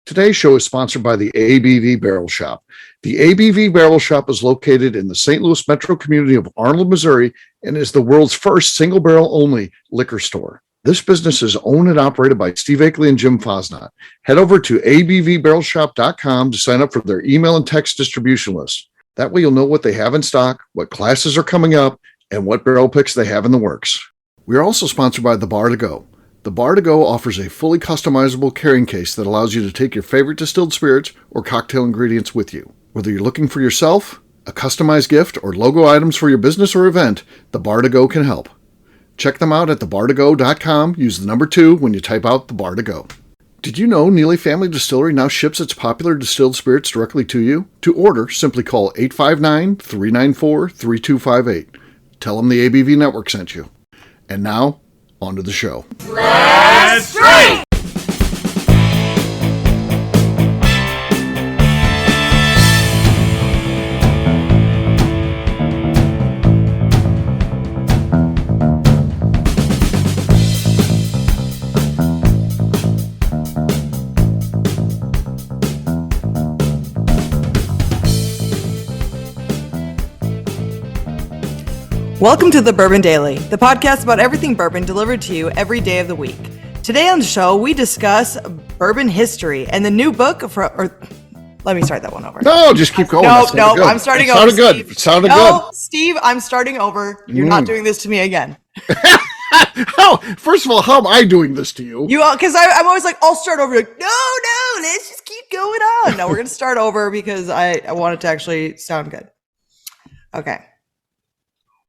Today's show is sponsored by the ABV Barrel Shop. The ABV Barrel Shop is located in the St. Louis metro community of Arnold, Missouri, and is the world's first single barrel only liquor store. This business is owned and operated by Steve Akeley and Jim Fosnot. Head over to abvbarrelshop.com to sign up for their email and text distribution list. That way you'll know what they have in stock, what classes are coming up, and what barrel picks they have in the works. We are also sponsored by The Bar to Go. The Bar to Go offers a fully customizable carrying case that allows you to take your favorite distilled spirits or cocktail ingredients with you. Whether you're looking for yourself, a customized gift, or logo items for your business or event, The Bar to Go can help. Check them out at thebar2go.com. Use the number 2 when you type out The Bar to Go. Did you know Neely Family Distillery now ships its popular distilled spirits directly to you? To order, simply call 859-394-3258. Tell them the ABV Network sent you. And now, on to the show. Let's drink! Welcome to the Bourbon Daily, the podcast about everything bourbon delivered to you every day of the week. Today on the show, we discuss bourbon history and the new book let me start that one over. No, just keep going. No, I'm starting over. It sounded good. Steve, I'm starting over. You're not doing this to me again. First of all, how am I doing this to you? Because I'm always like, I'll start over. Like, no, let's just keep going on. No, we're going to start over because I want it to actually sound good. Okay.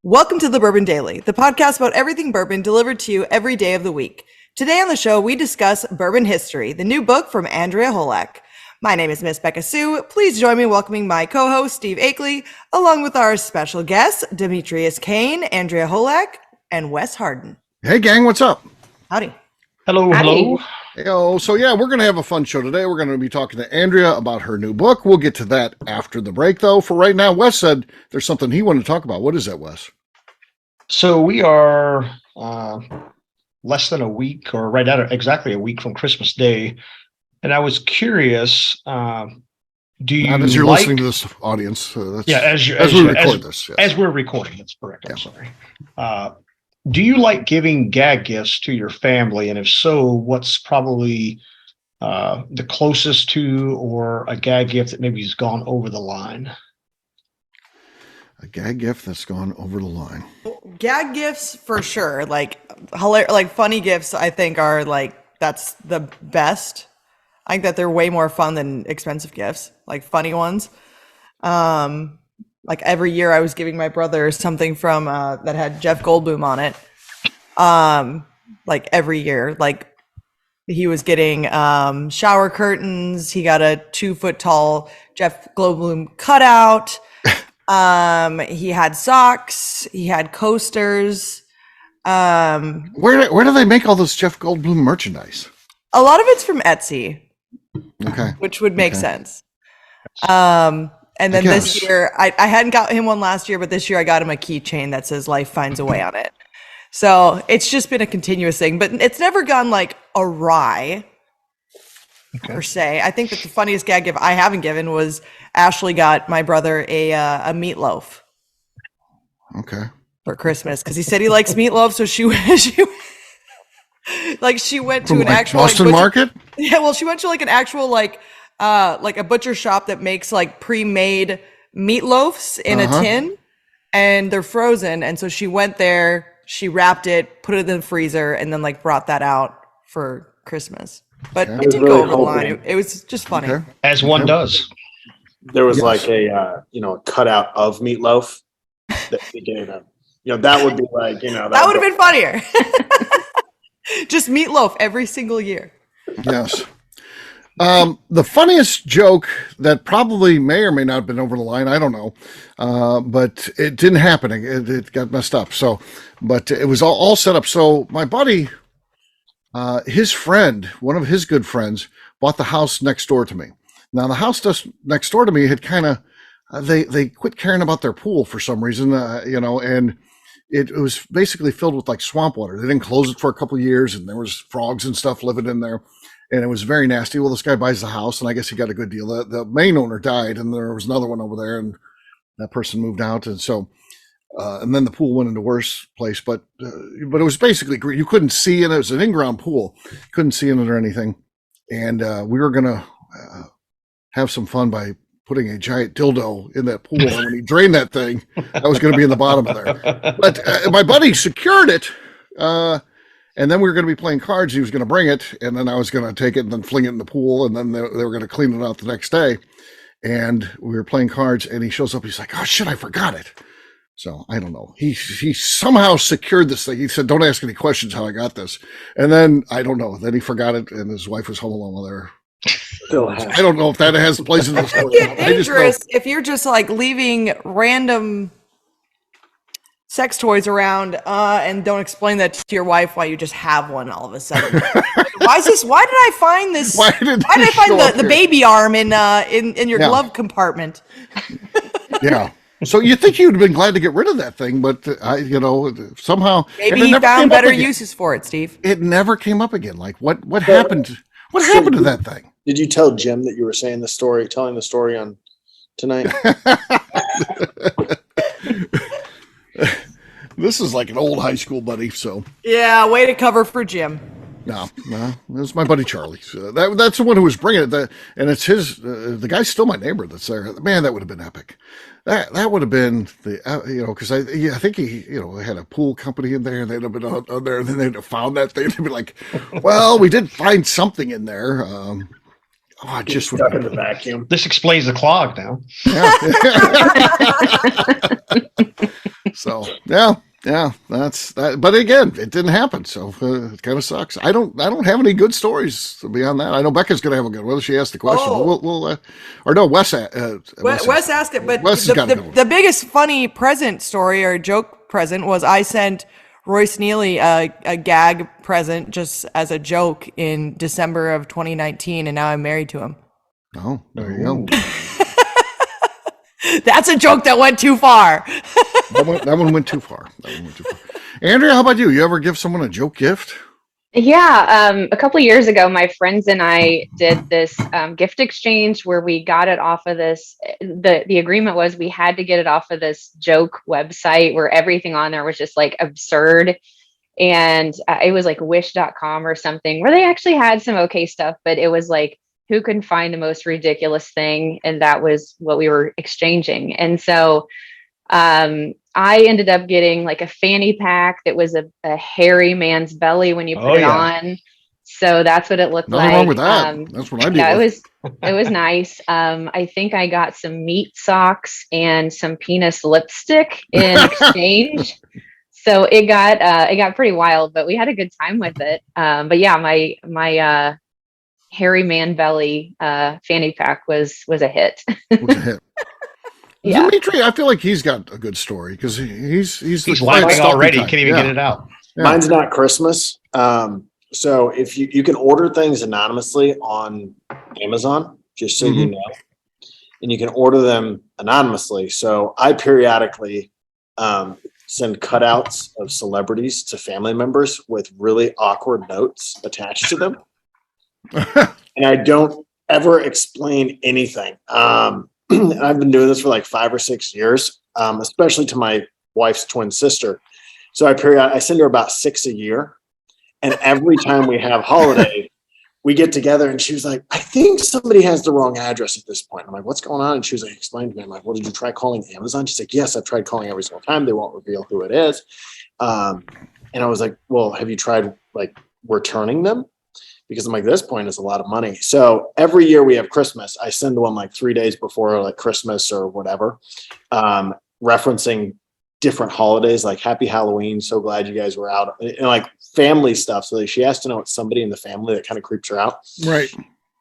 Welcome to the Bourbon Daily, the podcast about everything bourbon delivered to you every day of the week. Today on the show, we discuss Bourbon History, the new book from Andrea Holak. My name is Miss Beka Sue. Please join me in welcoming my co-host, Steve Akeley, along with our special guests, Demetrius Kane, Andrea Holak, and Wes Harden. Hey, gang, what's up? Howdy. Hello. Hey, so yeah, we're going to have a fun show today. We're going to be talking to Andrea about her new book. We'll get to that after the break, though. For right now, Wes said there's something he wanted to talk about. What is that, Wes? So we are less than a week, or right at exactly a week from Christmas Day, and I was curious. Do you? As you're listening to this audience, as we record this, as we're recording, that's correct. Yeah. I'm sorry. Do you like giving gag gifts to your family, and if so, what's probably the closest to, or a gag gift that maybe has gone over the line? A gag gift that's gone over the line. Gag gifts for sure. Like funny gifts, I think are that's the best. I think that they're way more fun than expensive gifts, like funny ones. Like every year I was giving my brother something from that had Jeff Goldblum on it. Like every year, like he was getting shower curtains. He got a 2-foot tall Jeff Goldblum cutout. He had socks, he had coasters. Where do they make all this Jeff Goldblum merchandise? A lot of it's from Etsy. Okay. Which would make sense. And then this year, I hadn't got him one last year, but this year I got him a keychain that says "Life Finds a Way" on it. So it's just been a continuous thing, but it's never gone like awry. Per se. I think that the funniest gag gift I haven't given was Ashley got my brother a meatloaf. Okay. For Christmas, because he said he likes meatloaf, so she went to an actual Boston market. Yeah, well, she went to an actual like a butcher shop that makes pre-made meatloafs in a tin, and they're frozen. And so she went there, she wrapped it, put it in the freezer, and then brought that out for Christmas. But it didn't go over the line. It was just funny. Okay. As one does. There was a cutout of meatloaf that they gave him. That would be that would have been funnier. Just meatloaf every single year. Yes. The funniest joke that probably may or may not have been over the line, I don't know, but it didn't happen. It got messed up. So, but it was all set up. So my buddy, his friend, one of his good friends, bought the house next door to me. Now the house next door to me had kind of, they quit caring about their pool for some reason, and it was basically filled with swamp water. They didn't close it for a couple of years, and there was frogs and stuff living in there. and it was very nasty. Well, this guy buys the house, and I guess he got a good deal. The main owner died, and there was another one over there, and that person moved out, and so. And then the pool went into worse place, but it was basically you couldn't see in it. It was an in-ground pool, couldn't see in it or anything. And we were gonna have some fun by putting a giant dildo in that pool. And when he drained that thing, that was going to be in the bottom of there. But my buddy secured it, and then we were going to be playing cards. He was going to bring it, and then I was going to take it and then fling it in the pool, and then they were going to clean it out the next day. And we were playing cards, and he shows up. He's like, "Oh shit, I forgot it." So I don't know. He somehow secured this thing. He said, "Don't ask any questions how I got this." And then I don't know. Then he forgot it, and his wife was home alone with her. I don't know if that has a place in the story. It's dangerous if you're just like leaving random sex toys around and don't explain that to your wife why you just have one all of a sudden. Why did I find this? Why did I find the baby arm in your glove compartment? Yeah. So you think you'd have been glad to get rid of that thing, but somehow maybe he found better uses for it, Steve. It never came up again. Like what happened? What happened to that thing? Did you tell Jim that you were telling the story on tonight? This is like an old high school buddy. So yeah, way to cover for Jim. No, it was my buddy Charlie. So that's the one who was bringing it. And it's his. The guy's still my neighbor that's there. Man, that would have been epic. That would have been because I think he had a pool company in there, and they'd have been on there, and then they'd have found that thing. They'd be like, "Well, we did find something in there." I just stuck in the vacuum. This explains the clog now. Yeah. So yeah, that's that. But again, it didn't happen, so it kind of sucks. I don't have any good stories beyond that. I know Becca's going to have a good one. She asked the question. Oh. Wes asked it, but Wes the biggest funny present story or joke present was I sent Royce Neely a gag present just as a joke in December of 2019, and now I'm married to him. Oh, there you go. That's a joke that went too far. That one went too far. Andrea, how about you? You ever give someone a joke gift? Yeah, a couple of years ago, my friends and I did this gift exchange where we got it off of this. The agreement was we had to get it off of this joke website where everything on there was just like absurd. And it was like wish.com or something where they actually had some okay stuff, but it was like, who can find the most ridiculous thing? And that was what we were exchanging. And so I ended up getting like a fanny pack that was a hairy man's belly when you put it on. So that's what it looked like. Nothing wrong with that. That's what I do. Yeah, it was nice. I think I got some meat socks and some penis lipstick in exchange. So it got pretty wild, but we had a good time with it. But yeah, my hairy man belly fanny pack was a hit. Was a hit. Yeah. Demetri, I feel like he's got a good story because he's laughing already. Can't even get it out. Yeah. Mine's not Christmas. So if you can order things anonymously on Amazon, just so you know, and you can order them anonymously. So I periodically send cutouts of celebrities to family members with really awkward notes attached to them. And I don't ever explain anything. And I've been doing this for like 5 or 6 years, especially to my wife's twin sister. So I send her about 6 a year. And every time we have holiday, we get together and she was like, I think somebody has the wrong address at this point. I'm like, what's going on? And she was like, explain to me. I'm like, well, did you try calling Amazon? She's like, yes, I've tried calling every single time. They won't reveal who it is. And I was like, well, have you tried like returning them? Because I'm like, this point is a lot of money. So every year we have Christmas, I send one like 3 days before like Christmas or whatever, referencing different holidays like Happy Halloween. So glad you guys were out, and like family stuff. So she has to know it's somebody in the family that kind of creeps her out. Right.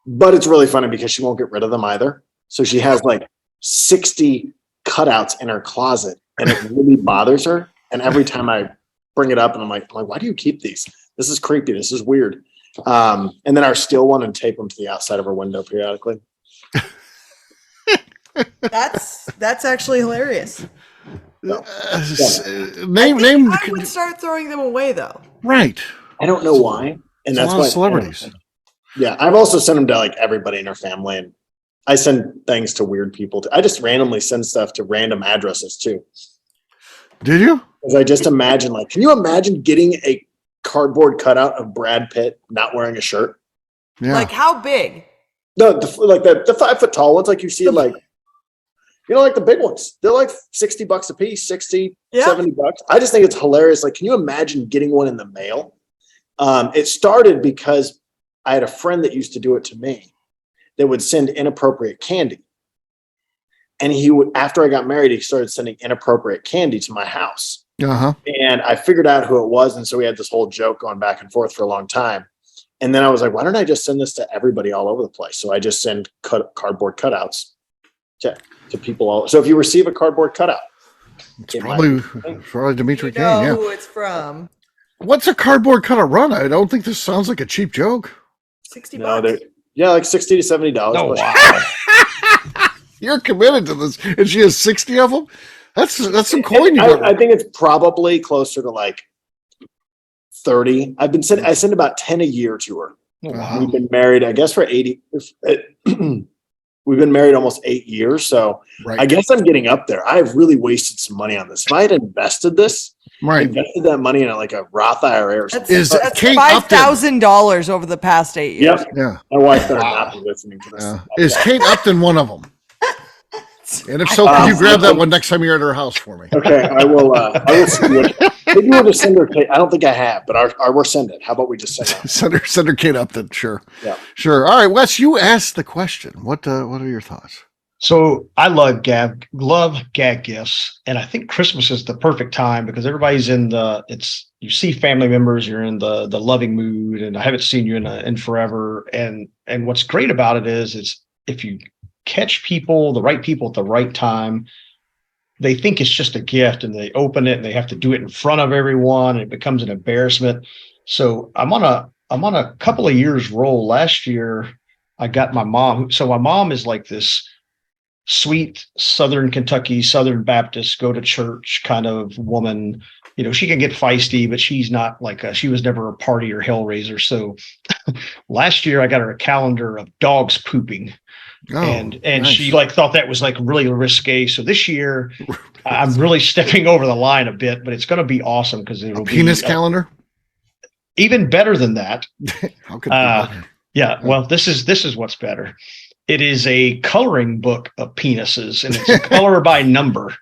But it's really funny because she won't get rid of them either. So she has like 60 cutouts in her closet and it really bothers her. And every time I bring it up and I'm like, why do you keep these? This is creepy. This is weird. And then I steal one and tape them to the outside of her window periodically. That's actually hilarious. Name. I would start throwing them away though. Right. I don't know why, and that's why why celebrities. Yeah, I've also sent them to like everybody in our family, and I send things to weird people. I just randomly send stuff to random addresses too. Did you? Because I just imagine, like, can you imagine getting a cardboard cutout of Brad Pitt not wearing a shirt? Yeah. Like how big? No, the 5 foot tall ones, like you see, like, you know, like the big ones. They're like $60 a piece, 60, Yeah. $70. I just think it's hilarious. Like, can you imagine getting one in the mail? It started because I had a friend that used to do it to me that would send inappropriate candy. And he would, after I got married, he started sending inappropriate candy to my house. Uh-huh. And I figured out who it was. And so we had this whole joke going back and forth for a long time. And then I was like, why don't I just send this to everybody all over the place? So I just send cardboard cutouts to people all. So if you receive a cardboard cutout, It's probably Demetri You know King. Yeah. who it's from. What's a cardboard cutout run? I don't think this sounds like a cheap joke. $60. no, yeah, like $60 to $70. Oh, But wow. You're committed to this, and she has 60 of them. That's some coin you got. I think it's probably closer to like 30. I send about 10 a year to her. Uh-huh. We've been married, I guess, for 80. We've been married almost 8 years. So Right. I guess I'm getting up there. I've really wasted some money on this. If I had invested Right. that money in like a Roth IRA or something. That's Kate Upton- $5,000 over the past 8 years. Yep. Yeah. My wife better not be listening to this. Is Kate Upton one of them? And if so, can you grab that one next time you're at her house for me? Okay, I will see maybe we'll just send her Kate. I don't think I have, but we'll send it. How about we just send it? Send her Kate Upton. Sure. Yeah. Sure. All right, Wes, you asked the question. What are your thoughts? So I love gag gifts, and I think Christmas is the perfect time because everybody's you see family members, you're in the loving mood, and I haven't seen you in forever. And what's great about it is if you catch the right people at the right time, they think it's just a gift and they open it and they have to do it in front of everyone and it becomes an embarrassment. So I'm on a couple of years roll. Last year I got my mom. So my mom is like this sweet Southern Kentucky, Southern Baptist, go to church kind of woman. You know, she can get feisty, but she's not like she was never a party or hellraiser. So last year I got her a calendar of dogs pooping. Oh, and nice. she like thought that was like really risque. So this year I'm really stepping over the line a bit, but it's going to be awesome because it'll be penis calendar. Even better than that. How could it be better? Yeah. Well, this is what's better. It is a coloring book of penises, and it's a color by number.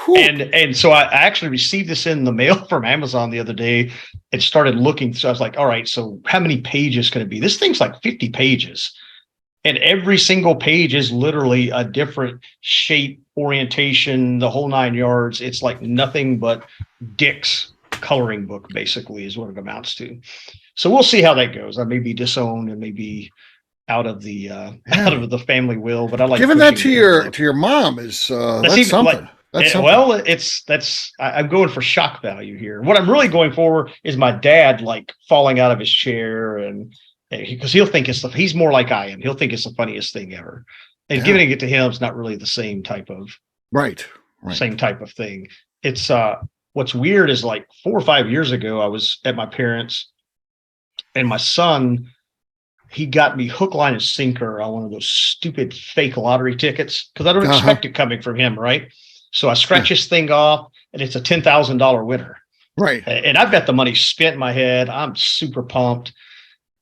Whew. And so I actually received this in the mail from Amazon the other day and started looking. So I was like, all right, so how many pages can it be? This thing's like 50 pages. And every single page is literally a different shape, orientation, the whole 9 yards. It's like nothing but Dick's coloring book, basically, is what it amounts to. So we'll see how that goes. I may be disowned and maybe out of the family will, but I like Giving that pushing to your mom is that's even, something. like, That's something. well, I'm going for shock value here. What I'm really going for is my dad like falling out of his chair, and because he'll think he's more like I am. He'll think it's the funniest thing ever, and giving it to him is not really the same type of same type of thing. It's what's weird is like 4 or 5 years ago, I was at my parents', and my son, he got me hook, line, and sinker on one of those stupid fake lottery tickets because I don't expect it coming from him, right? So I scratch this thing off, and it's a $10,000 winner. Right. And I've got the money spent in my head. I'm super pumped.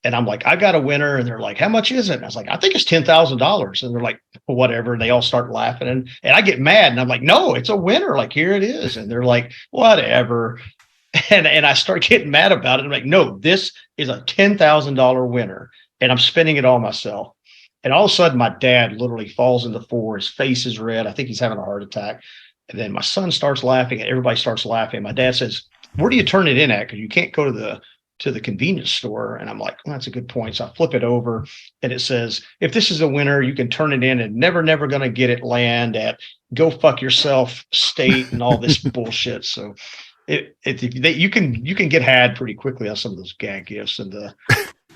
And I'm like, I got a winner. And they're like, how much is it? And I was like, I think it's $10,000. And they're like, whatever. And they all start laughing. And I get mad. And I'm like, no, it's a winner. Like, here it is. And they're like, whatever. And I start getting mad about it. I'm like, no, this is a $10,000 winner. And I'm spending it all myself. And all of a sudden, my dad literally falls into the floor. His face is red. I think he's having a heart attack. And then my son starts laughing, and everybody starts laughing. My dad says, where do you turn it in at? Because you can't go to the convenience store. And I'm like, well, that's a good point. So I flip it over, and it says, if this is a winner, you can turn it in and never going to get it land at go fuck yourself state and all this bullshit. So you can get had pretty quickly on some of those gag gifts. And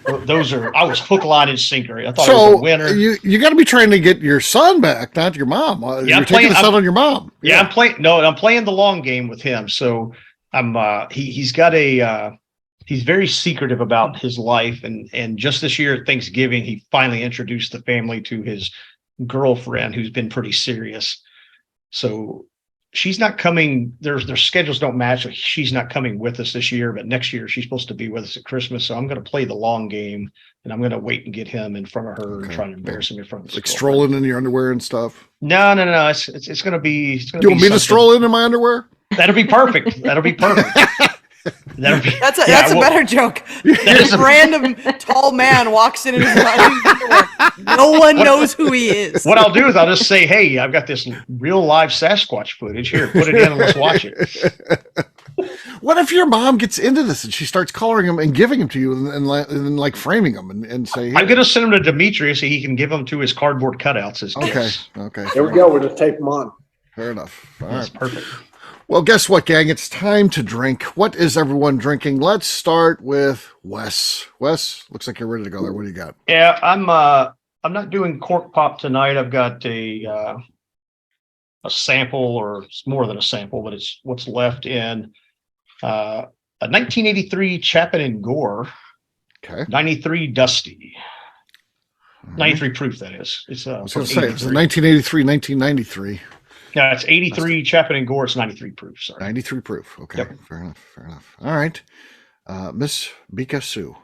I was hook, line, and sinker. I thought it was a winner. You got to be trying to get your son back, not your mom. You're taking the son on your mom. Yeah, I'm playing the long game with him. So he's got he's very secretive about his life. And just this year at Thanksgiving, he finally introduced the family to his girlfriend, who's been pretty serious. So she's not coming. Their schedules don't match. So she's not coming with us this year, but next year she's supposed to be with us at Christmas. So I'm going to play the long game, and I'm going to wait and get him in front of her and try to embarrass him in front of like strolling in your underwear and stuff. No. It's going to be. You want me to stroll in my underwear? That'll be perfect. That'll be perfect. That's a better joke. This random tall man walks in his underwear. No one knows who he is. What I'll do is I'll just say, "Hey, I've got this real live Sasquatch footage here. Put it in and let's watch it." What if your mom gets into this and she starts coloring them and giving them to you and like framing them and say, "I'm going to send them to Demetri so he can give them to his cardboard cutouts as gifts." Okay. Here we go. We'll just tape them on. Fair enough. All That's right. perfect. Well, guess what, gang? It's time to drink. What is everyone drinking? Let's start with Wes. Wes, looks like you're ready to go there. What do you got? Yeah, I'm not doing cork pop tonight. I've got a sample, or it's more than a sample, but it's what's left in a 1983 Chapin and Gore, Okay. 93 Dusty, 93 proof. That is. It's I was going to say it's 1983, 1993. Yeah, it's 83 Chapin and Gore. It's 93 proof. Sorry. 93 proof. Okay. Yep. Fair enough. All right. Miss Beka Sue.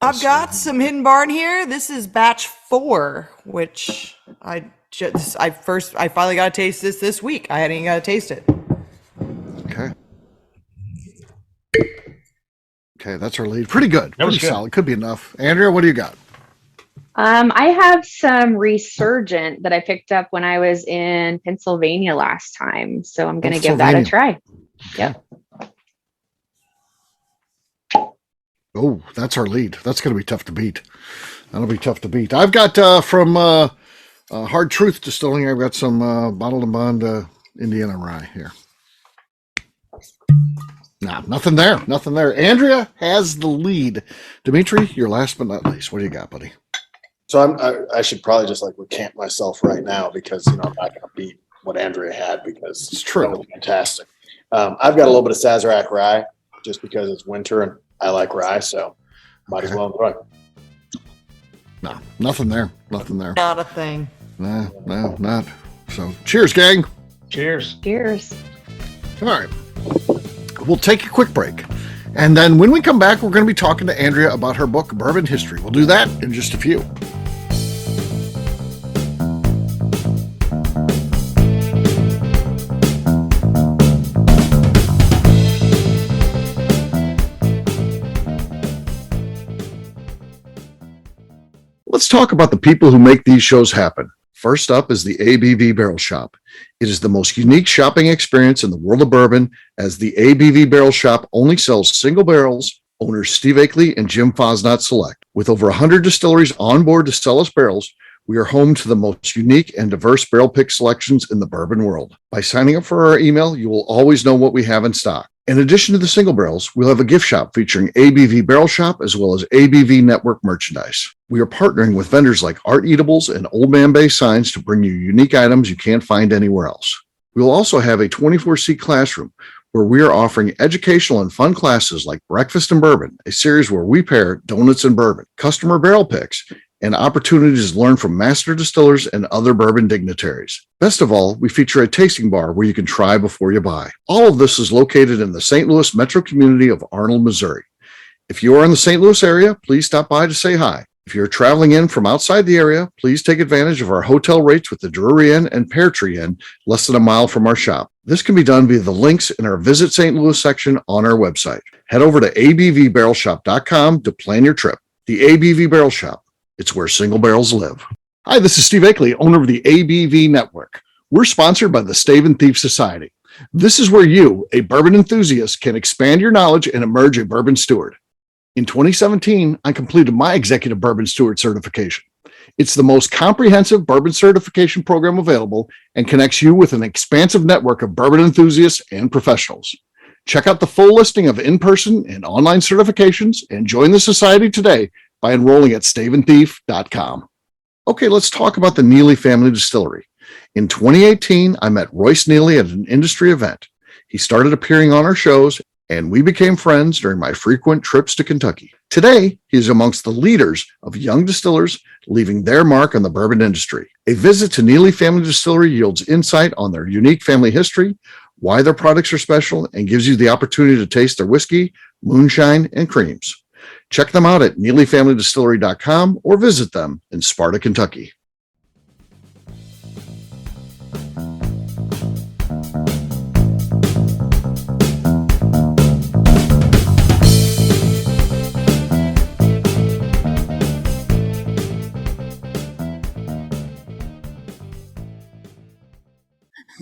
I've got some Hidden Barn here. This is batch 4, which I finally got to taste this week. I hadn't even got to taste it. Okay. Okay, that's our lead. Pretty good. That was Pretty good. solid. Could be enough. Andrea, what do you got? I have some Resurgent that I picked up when I was in Pennsylvania last time. So I'm going to give that a try. Yep. Oh, that's our lead. That's going to be tough to beat. That'll be tough to beat. I've got from Hard Truth Distilling, I've got some Bottled and Bond Indiana Rye here. Nah, nothing there. Nothing there. Andrea has the lead. Demetri, you're last but not least. What do you got, buddy? So I should probably just like recant myself right now because I'm not going to beat what Andrea had because It's true. That was fantastic. I've got a little bit of Sazerac rye just because it's winter and I like rye, so might as well enjoy. No, nothing there. Nothing there. Not a thing. No, not. So, cheers, gang. Cheers. Cheers. All right. We'll take a quick break. And then when we come back, we're going to be talking to Andrea about her book, Bourbon History. We'll do that in just a few. Let's talk about the people who make these shows happen. First up is the ABV Barrel Shop. It is the most unique shopping experience in the world of bourbon, as the ABV Barrel Shop only sells single barrels. Owners Steve Akeley and Jim Fosnot select. With over 100 distilleries on board to sell us barrels, we are home to the most unique and diverse barrel pick selections in the bourbon world. By signing up for our email, you will always know what we have in stock. In addition to the single barrels, we'll have a gift shop featuring ABV Barrel Shop as well as ABV Network merchandise. We are partnering with vendors like Art Eatables and Old Man Bay Signs to bring you unique items you can't find anywhere else. We will also have a 24-seat classroom where we are offering educational and fun classes like Breakfast and Bourbon, a series where we pair donuts and bourbon, customer barrel picks, and opportunities to learn from master distillers and other bourbon dignitaries. Best of all, we feature a tasting bar where you can try before you buy. All of this is located in the St. Louis metro community of Arnold, Missouri. If you are in the St. Louis area, please stop by to say hi. If you're traveling in from outside the area, please take advantage of our hotel rates with the Drury Inn and Pear Tree Inn, less than a mile from our shop. This can be done via the links in our Visit St. Louis section on our website. Head over to abvbarrelshop.com to plan your trip. The ABV Barrel Shop. It's where single barrels live. Hi, this is Steve Akeley, owner of the ABV Network. We're sponsored by the Stave and Thief Society. This is where you, a bourbon enthusiast, can expand your knowledge and emerge a bourbon steward. In 2017, I completed my Executive Bourbon Steward certification. It's the most comprehensive bourbon certification program available and connects you with an expansive network of bourbon enthusiasts and professionals. Check out the full listing of in-person and online certifications and join the society today by enrolling at staveandthief.com. Okay, let's talk about the Neely Family Distillery. In 2018, I met Royce Neely at an industry event. He started appearing on our shows, and we became friends during my frequent trips to Kentucky. Today, he is amongst the leaders of young distillers leaving their mark on the bourbon industry. A visit to Neely Family Distillery yields insight on their unique family history, why their products are special, and gives you the opportunity to taste their whiskey, moonshine, and creams. Check them out at NeelyFamilyDistillery.com or visit them in Sparta, Kentucky.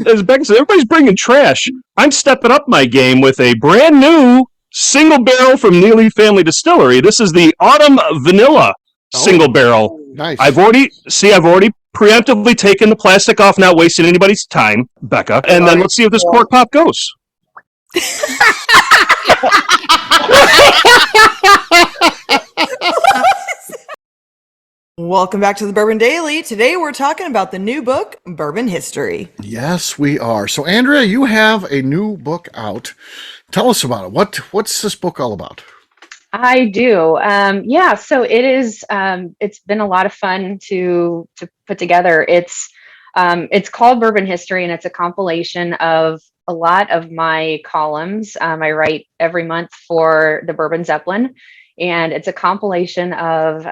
As Beka said, everybody's bringing trash. I'm stepping up my game with a brand new single barrel from Neely Family Distillery. This is the Autumn Vanilla single barrel. Nice. I've already preemptively taken the plastic off, not wasting anybody's time, Beka. And then let's see if this pork pop goes. Welcome back to the Bourbon Daily. Today we're talking about the new book, Bourbon History. Yes, we are. So, Andrea, you have a new book out. Tell us about it. What's this book all about? I do. So it is. It's been a lot of fun to put together. It's called Bourbon History, and it's a compilation of a lot of my columns. I write every month for the Bourbon Zeppelin, and it's a compilation of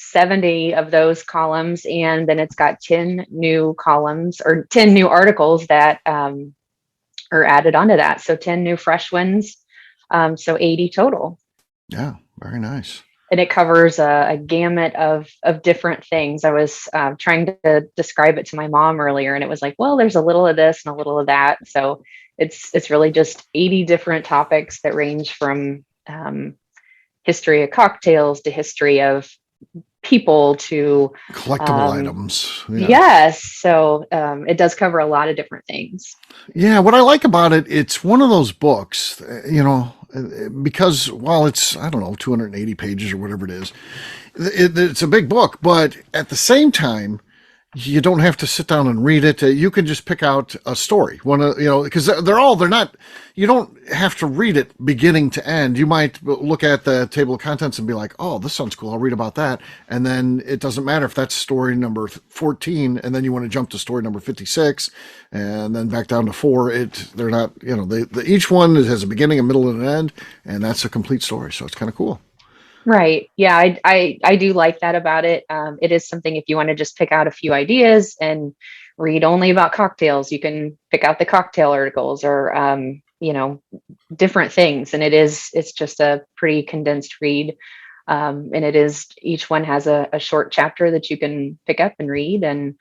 70 of those columns, and then it's got 10 new columns or 10 new articles that are added onto that. So 10 new fresh ones, so 80 total. Yeah, very nice. And it covers a gamut of different things. I was trying to describe it to my mom earlier, and it was like, well, there's a little of this and a little of that. So it's really just 80 different topics that range from history of cocktails to history of people to Collectible items. Yeah. Yes. So it does cover a lot of different things. Yeah, what I like about it, it's one of those books, because while it's, 280 pages or whatever it is, it's a big book, but at the same time, you don't have to sit down and read it. You can just pick out a story. Because you don't have to read it beginning to end. You might look at the table of contents and be like, oh, this sounds cool. I'll read about that. And then it doesn't matter if that's story number 14, and then you want to jump to story number 56 and then back down to 4. They're not, each one has a beginning, a middle, and an end, and that's a complete story. So it's kind of cool. Right. Yeah, I do like that about it. It is something, if you want to just pick out a few ideas and read only about cocktails, you can pick out the cocktail articles or, different things. And it's just a pretty condensed read. And each one has a short chapter that you can pick up and read. And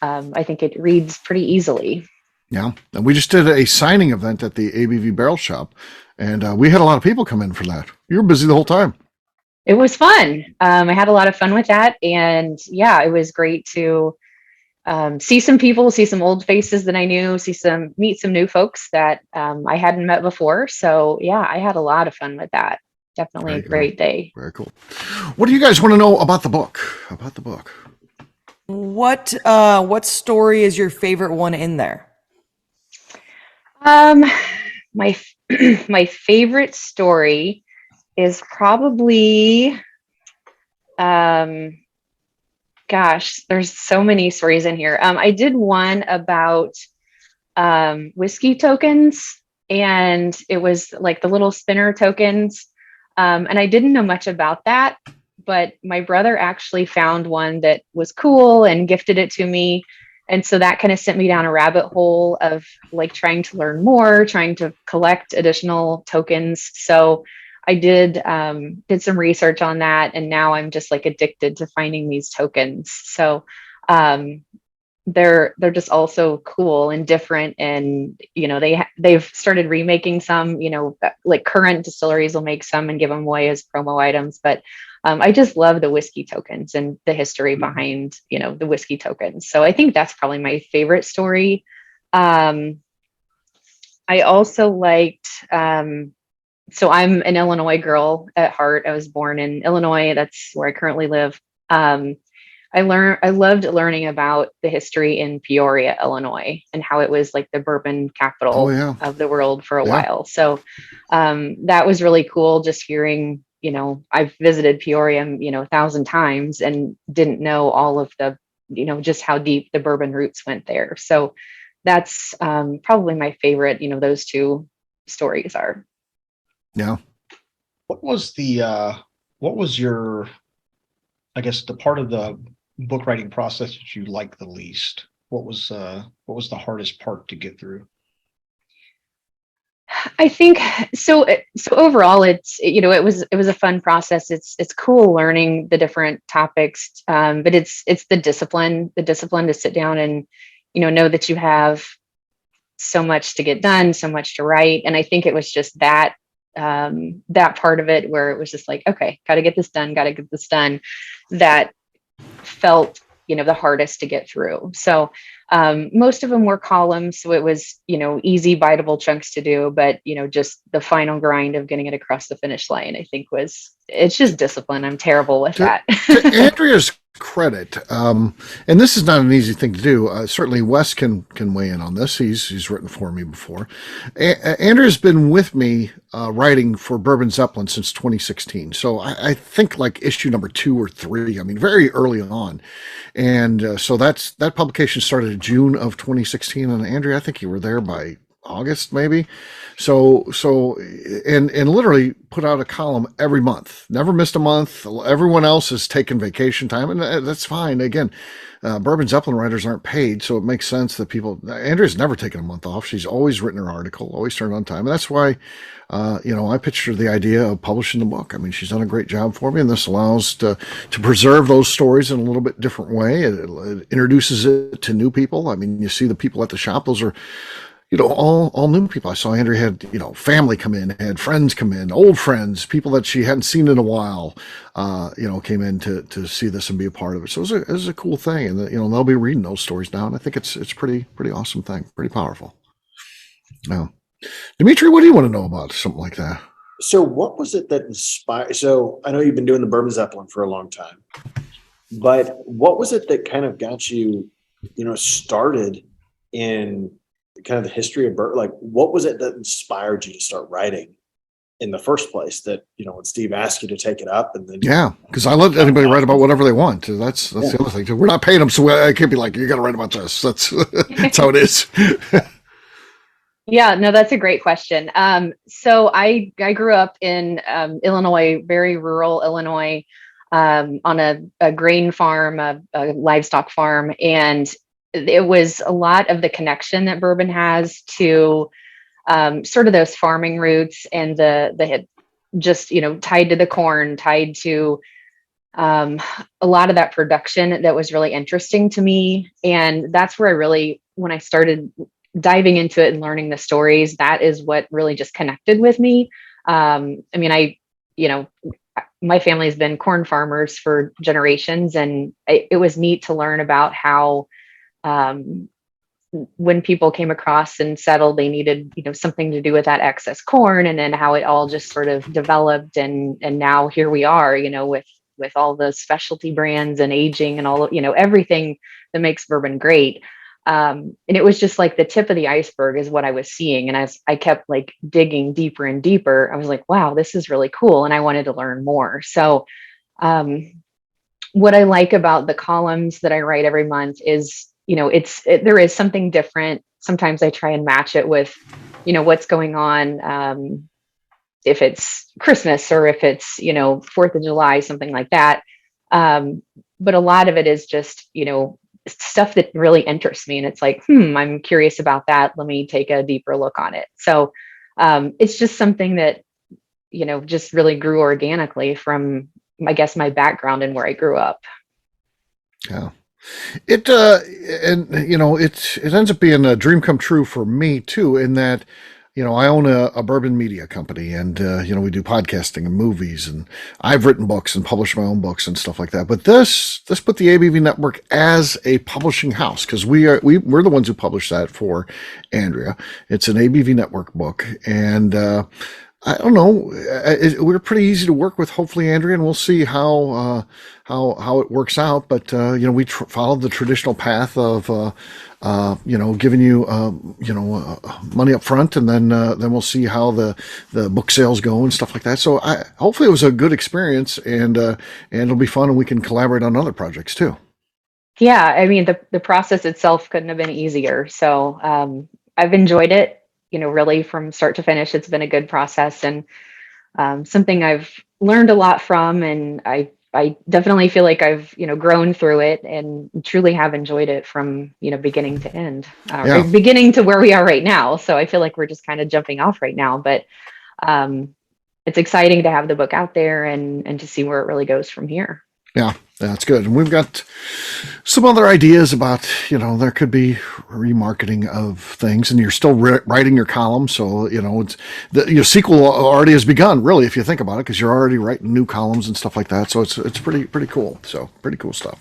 I think it reads pretty easily. Yeah. And we just did a signing event at the ABV Barrel Shop, and we had a lot of people come in for that. You were busy the whole time. It was fun. I had a lot of fun with that. And yeah, it was great to see some people, see some old faces that I knew, meet some new folks that I hadn't met before. So yeah, I had a lot of fun with that. Definitely a great day. Very cool. What do you guys want to know about the book? What story is your favorite one in there? My favorite story is probably, there's so many stories in here. I did one about whiskey tokens, and it was like the little spinner tokens. And I didn't know much about that, but my brother actually found one that was cool and gifted it to me. And so that kind of sent me down a rabbit hole of like trying to learn more, trying to collect additional tokens. So I did some research on that, and now I'm just like addicted to finding these tokens. So they're just all so cool and different, and they've started remaking some. Like current distilleries will make some and give them away as promo items, but I just love the whiskey tokens and the history behind the whiskey tokens. So I think that's probably my favorite story. I also liked. So I'm an Illinois girl at heart. I was born in Illinois. That's where I currently live. I loved learning about the history in Peoria, Illinois, and how it was like the bourbon capital of the world for a while. So that was really cool, just hearing, I've visited Peoria, 1,000 times and didn't know all of the, just how deep the bourbon roots went there. So that's probably my favorite, those two stories are. Yeah. What was your, I guess, the part of the book writing process that you liked the least? What was the hardest part to get through? I think so. So overall, it was a fun process. It's cool learning the different topics, but it's the discipline to sit down and know that you have so much to get done, so much to write. And I think it was just that part of it where it was just like, okay, got to get this done, that felt the hardest to get through. So most of them were columns, so it was easy biteable chunks to do, but just the final grind of getting it across the finish line, I think it's just discipline. I'm terrible with that. To Andrea's credit, and this is not an easy thing to do. Certainly Wes can weigh in on this. He's written for me before. Andrea's been with me writing for Bourbon Zeppelin since 2016. So I think like issue number 2 or 3. I mean, very early on. And so that publication started in June of 2016. And Andrea, I think you were there by August, maybe. So and literally put out a column every month, never missed a month. Everyone else has taken vacation time, and that's fine. Again, Bourbon Zeppelin writers aren't paid, so it makes sense that Andrea's never taken a month off. She's always written her article, always turned on time. And that's why, I pitched her the idea of publishing the book. I mean, she's done a great job for me, and this allows to preserve those stories in a little bit different way. It introduces it to new people. I mean, you see the people at the shop; those are all new people. I saw Andrea had, family come in, had friends come in, old friends, people that she hadn't seen in a while, came in to see this and be a part of it. So it was a cool thing. And, they'll be reading those stories now. And I think it's pretty awesome thing, pretty powerful. Now, Demetri, what do you want to know about something like that? So what was it that inspired? So I know you've been doing the Bourbon Zeppelin for a long time, but what was it that kind of got you, started in kind of the history of bourbon? Like, what was it that inspired you to start writing in the first place? That when Steve asked you to take it up, and then because I let anybody write about whatever they want. That's the other thing. We're not paying them, so I can't be like, you got to write about this. That's how it is. Yeah, no, that's a great question. So I grew up in Illinois, very rural Illinois, on a grain farm, a livestock farm, and it was a lot of the connection that bourbon has to sort of those farming roots, and the just tied to the corn, tied to a lot of that production that was really interesting to me. And that's where when I started diving into it and learning the stories, that is what really just connected with me. I mean, my family's been corn farmers for generations, and it was neat to learn about how when people came across and settled, they needed, something to do with that excess corn, and then how it all just sort of developed. And now here we are, with all the specialty brands and aging and all, everything that makes bourbon great. And it was just like the tip of the iceberg is what I was seeing. And as I kept like digging deeper and deeper, I was like, wow, this is really cool. And I wanted to learn more. So, what I like about the columns that I write every month is, there is something different. Sometimes I try and match it with, what's going on, if it's Christmas or if it's, 4th of July, something like that. But a lot of it is just, stuff that really interests me. And it's like, I'm curious about that. Let me take a deeper look on it. So it's just something that, just really grew organically from, I guess, my background and where I grew up. Yeah. It ends up being a dream come true for me too, in that, I own a bourbon media company, and, we do podcasting and movies, and I've written books and published my own books and stuff like that. But this put the ABV Network as a publishing house, because we're the ones who publish that for Andrea. It's an ABV Network book. And, I don't know. We're pretty easy to work with, hopefully, Andrea, and we'll see how it works out. But we followed the traditional path of giving you money up front, and then we'll see how the book sales go and stuff like that. So hopefully it was a good experience, and it'll be fun, and we can collaborate on other projects too. Yeah, I mean, the process itself couldn't have been easier. So I've enjoyed it, really from start to finish. It's been a good process, and something I've learned a lot from, and I definitely feel like I've, grown through it and truly have enjoyed it from, beginning to end, beginning to where we are right now. So I feel like we're just kind of jumping off right now, but it's exciting to have the book out there and to see where it really goes from here. Yeah, that's good. And we've got some other ideas about, there could be remarketing of things, and you're still writing your column. So, your sequel already has begun, really, if you think about it, because you're already writing new columns and stuff like that. So it's pretty cool. So pretty cool stuff.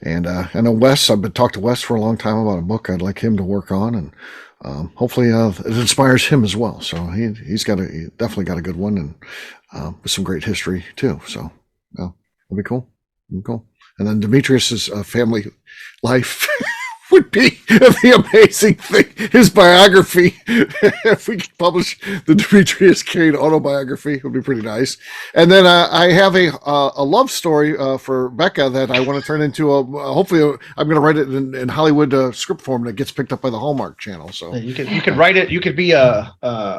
And I know Wes, I've been talking to Wes for a long time about a book I'd like him to work on, and hopefully it inspires him as well. So he definitely got a good one, and with some great history too. So it'll be cool. Cool. And then Demetrius's family life would be the amazing thing. His biography, if we could publish the Demetrius Kane autobiography, it would be pretty nice. And then I have a love story for Beka that I want to turn into hopefully I'm going to write it in Hollywood script form that gets picked up by the Hallmark Channel. So you could write it. You could be a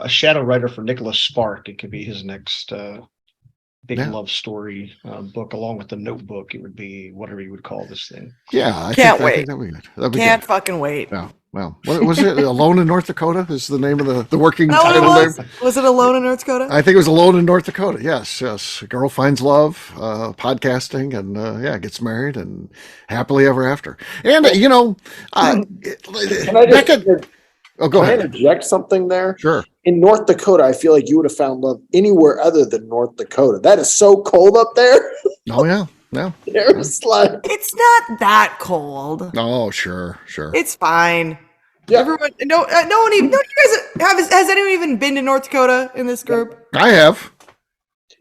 shadow writer for Nicholas Spark. It could be his next big love story book, along with the Notebook. It would be whatever you would call this thing. Yeah, I can't think wait. That'd be good. That'd be Can't good. fucking wait. Yeah. Well, what was it? Alone in North Dakota is the name of the working Is that what it title was? name. Was it Alone in North Dakota? I think it was Alone in North Dakota. Yes. A girl finds love, podcasting, and gets married and happily ever after. And Can I just go can I ahead. interject something there? Sure. In North Dakota, I feel like you would have found love anywhere other than North Dakota. That is so cold up there. Oh yeah. Yeah. There's like, It's not that cold. Oh sure. It's fine. yeah, Everyone, no one even. No, you guys has anyone even been to North Dakota in this group? I have.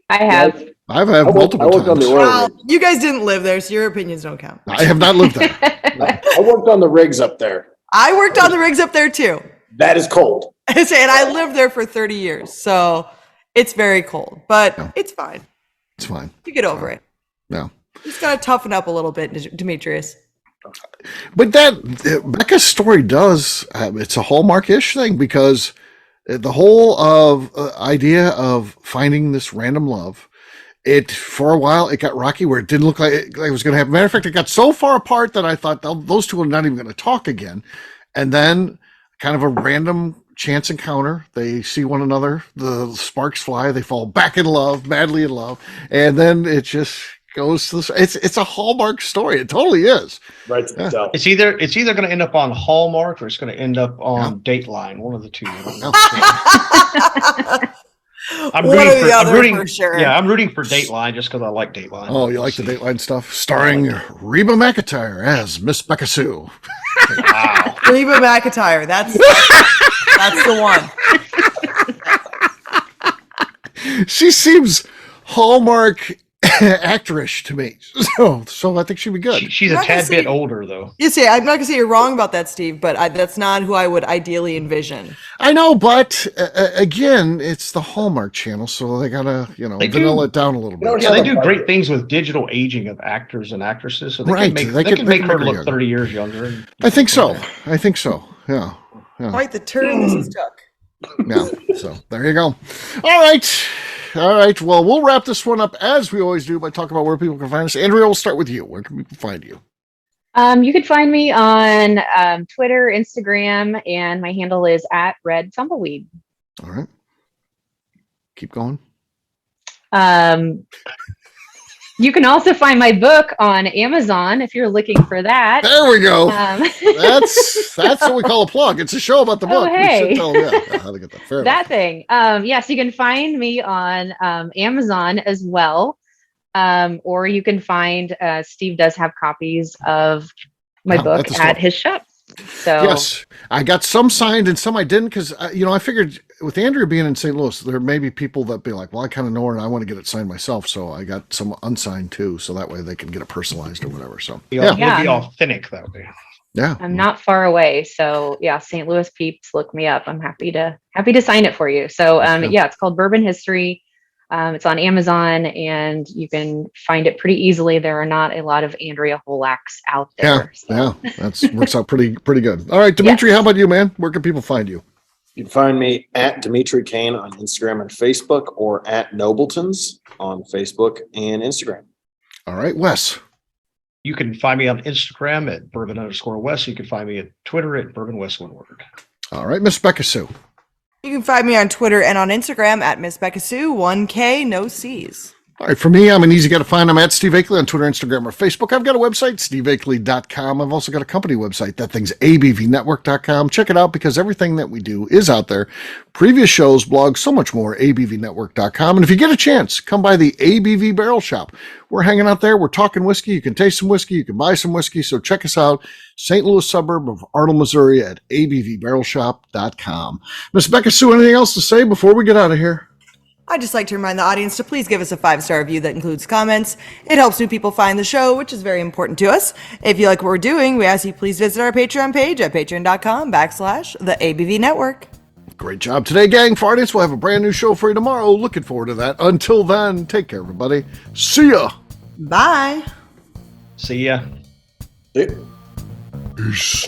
I have. I've had I multiple worked on times. the oil Well, rig. you guys didn't live there, so your opinions don't count. I have not lived there. I worked on the rigs up there. I worked on the rigs up there too, That is cold. and I lived there for 30 years, so it's very cold, but it's fine. It's fine. You get over it. Yeah. You just gotta toughen up a little bit, Demetrius. But Becca's story does it's a Hallmark-ish thing, because the whole idea of finding this random love, for a while it got rocky where it didn't look like it was going to happen. Matter of fact, it got so far apart that I thought those two are not even going to talk again. And then kind of a random chance encounter, they see one another, the sparks fly, they fall back in love, madly in love, and then it just goes to it's a Hallmark story. It totally is. Right. Yeah. So, It's either going to end up on Hallmark or it's going to end up on Dateline. One of the two. I'm One or the I'm other, rooting for sure. Yeah, I'm rooting for Dateline just because I like Dateline. Oh, you like the Dateline stuff? Starring Reba McEntire as Miss Beka Sue. Wow. Reba McEntire. That's the one. She seems Hallmark actress to me, so I think she'd be good. She's a Not tad to bit say- older though. You see, I'm not gonna say you're wrong about that, Steve, but that's not who I would ideally envision. I know, but again, it's the Hallmark Channel, so they gotta They vanilla do. it down a little bit. Yeah, they do great things with digital aging of actors and actresses. So they Right, can make, they they can- can they make can her make her look younger. 30 years younger. And I think so. Yeah. Quite the turn this has took. Yeah. So there you go. All right. Well, we'll wrap this one up as we always do by talking about where people can find us. Andrea, we'll start with you. Where can people find you? You can find me on Twitter, Instagram, and my handle is @RedTumbleweed. All right. Keep going. You can also find my book on Amazon if you're looking for that. There we go. Um, That's what we call a plug. It's a show about the book. Oh, hey. We should tell them how to get that. Fair that thing. Yes, you can find me on Amazon as well. Or you can find Steve does have copies of my Wow, book at the at store. his shop. So Yes, I got some signed and some I didn't because I figured with Andrea being in St. Louis, there may be people that be like, well, I kind of know her and I want to get it signed myself, so I got some unsigned too, so that way they can get it personalized or whatever. So You'll Yeah. be authentic that way. yeah, I'm not far away. So yeah, St. Louis peeps, look me up. I'm happy to sign it for you. So Okay. it's called Bourbon History. It's on Amazon and you can find it pretty easily. There are not a lot of Andrea Holaks out there. yeah, that's works out pretty good. All right, Demetri, Yes. how about you, man? Where can people find you? You can find me at Demetri Kane on Instagram and Facebook, or at Nobletons on Facebook and Instagram. All right, Wes. You can find me on Instagram at bourbon_Wes. You can find me at Twitter at bourbonwes, one word. All right, Miss Beka Sue. You can find me on Twitter and on Instagram at Miss Beka Sue, 1K, no C's. All right, for me, I'm an easy guy to find. I'm at Steve Akeley on Twitter, Instagram, or Facebook. I've got a website, steveakeley.com. I've also got a company website. That thing's abvnetwork.com. Check it out because everything that we do is out there. Previous shows, blogs, so much more, abvnetwork.com. And if you get a chance, come by the ABV Barrel Shop. We're hanging out there. We're talking whiskey. You can taste some whiskey. You can buy some whiskey. So check us out, St. Louis suburb of Arnold, Missouri at abvbarrelshop.com. Miss Beka Sue, anything else to say before we get out of here? I'd just like to remind the audience to please give us a 5-star review that includes comments. It helps new people find the show, which is very important to us. If you like what we're doing, we ask you please visit our Patreon page at patreon.com/the ABV Network. Great job today, gang. For audience, we'll have a brand new show for you tomorrow. Looking forward to that. Until then, take care, everybody. See ya. Bye. See ya. Peace.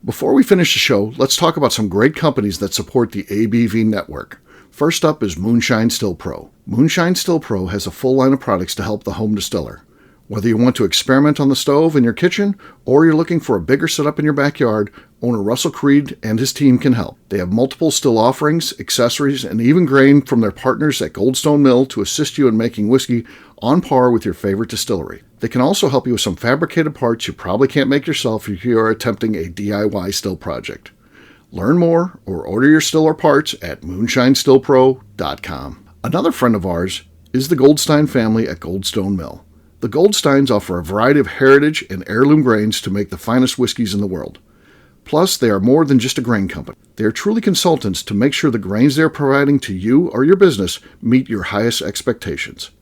Before we finish the show, let's talk about some great companies that support the ABV network. First up is Moonshine Still Pro. Moonshine Still Pro has a full line of products to help the home distiller. Whether you want to experiment on the stove in your kitchen or you're looking for a bigger setup in your backyard, owner Russell Creed and his team can help. They have multiple still offerings, accessories, and even grain from their partners at Goldstone Mill to assist you in making whiskey on par with your favorite distillery. They can also help you with some fabricated parts you probably can't make yourself if you are attempting a DIY still project. Learn more or order your still or parts at moonshinestillpro.com. Another friend of ours is the Goldstein family at Goldstone Mill. The Goldsteins offer a variety of heritage and heirloom grains to make the finest whiskeys in the world. Plus, they are more than just a grain company. They are truly consultants to make sure the grains they are providing to you or your business meet your highest expectations.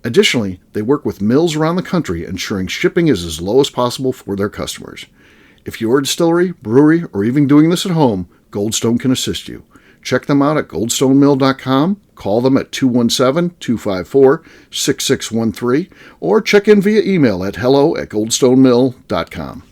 Additionally, they work with mills around the country, ensuring shipping is as low as possible for their customers. If you're a distillery, brewery, or even doing this at home, Goldstone can assist you. Check them out at goldstonemill.com, call them at 217-254-6613, or check in via email at hello@goldstonemill.com.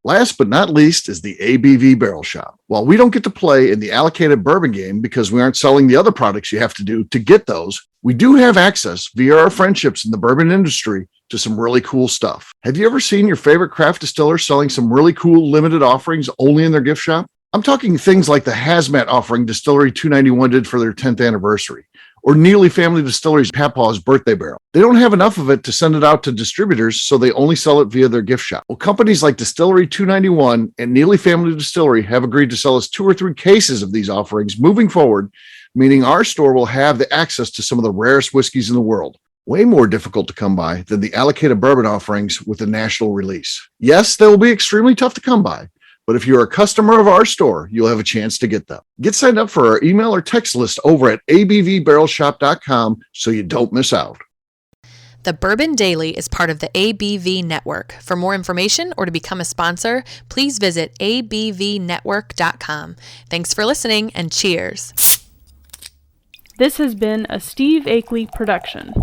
Last but not least is the ABV Barrel Shop. While we don't get to play in the allocated bourbon game because we aren't selling the other products you have to do to get those, we do have access via our friendships in the bourbon industry to some really cool stuff. Have you ever seen your favorite craft distiller selling some really cool limited offerings only in their gift shop? I'm talking things like the hazmat offering Distillery 291 did for their 10th anniversary, or Neely Family Distillery's Papaw's birthday barrel. They don't have enough of it to send it out to distributors, so they only sell it via their gift shop. Well, companies like Distillery 291 and Neely Family Distillery have agreed to sell us 2 or 3 cases of these offerings moving forward, meaning our store will have the access to some of the rarest whiskeys in the world. Way more difficult to come by than the allocated bourbon offerings with a national release. Yes, they will be extremely tough to come by, but if you're a customer of our store, you'll have a chance to get them. Get signed up for our email or text list over at abvbarrelshop.com so you don't miss out. The Bourbon Daily is part of the ABV Network. For more information or to become a sponsor, please visit abvnetwork.com. Thanks for listening and cheers. This has been a Steve Akeley production.